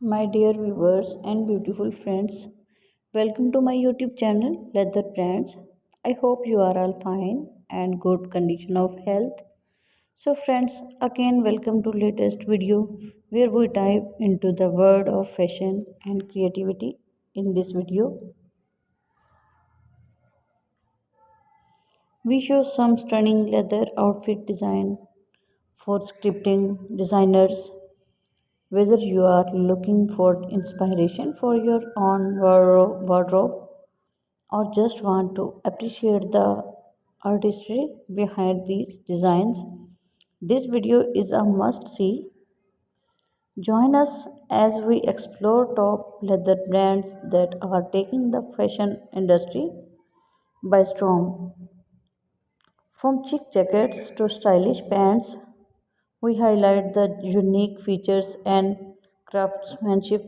My dear viewers and beautiful friends, welcome to my YouTube channel Leather Brands. I hope you are all fine and good condition of health. So friends, again welcome to latest video where we dive into the world of fashion and creativity. In this video, we show some stunning leather outfit design for scripting designers. Whether you are looking for inspiration for your own wardrobe or just want to appreciate the artistry behind these designs, this video is a must see. Join us as we explore top leather brands that are taking the fashion industry by storm. From chic jackets to stylish pants, we highlight the unique features and craftsmanship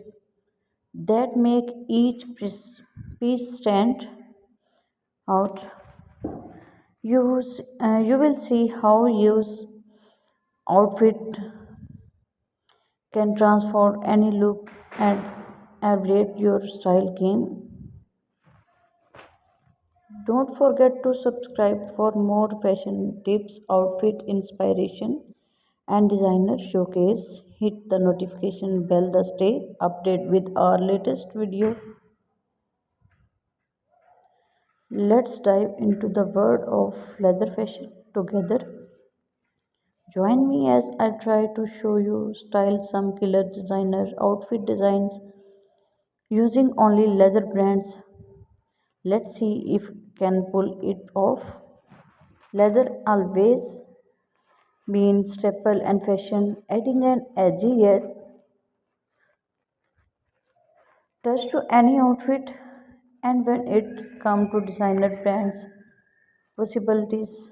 that make each piece stand out. You will see how use outfit can transform any look and elevate your style game. Don't forget to subscribe for more fashion tips, outfit inspiration, and designer showcase. Hit the notification bell to stay updated with our latest video. Let's dive into the world of leather fashion together. Join me as I try to show you style some killer designer outfit designs using only leather brands. Let's see if can pull it off. Leather always been staple and fashion, adding an edgy yet touch to any outfit. And when it comes to designer brands, possibilities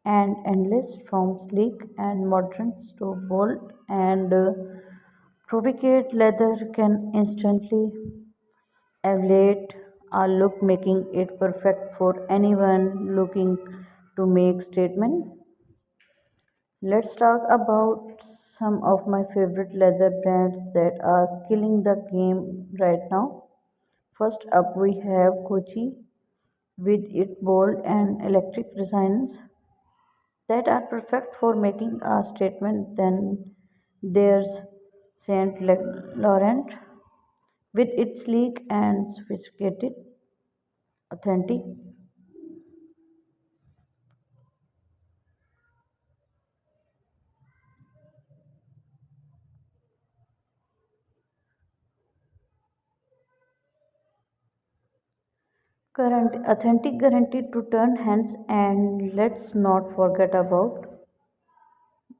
and endless from sleek and modern to bold and provocate leather can instantly elevate our look, making it perfect for anyone looking to make statement. Let's talk about some of my favorite leather brands that are killing the game right now. First up, we have Gucci with its bold and electric designs that are perfect for making a statement. Then there's Saint Laurent with its sleek and sophisticated, authentic, current, authentic guaranteed to turn hands. And let's not forget about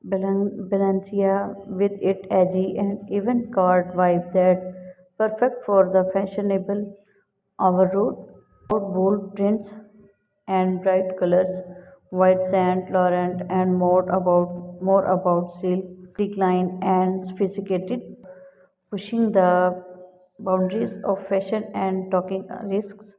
Balenciaga with its edgy and even card vibe that perfect for the fashionable overroad, bold prints and bright colors. White Saint Laurent and more about silk decline and sophisticated, pushing the boundaries of fashion and taking risks.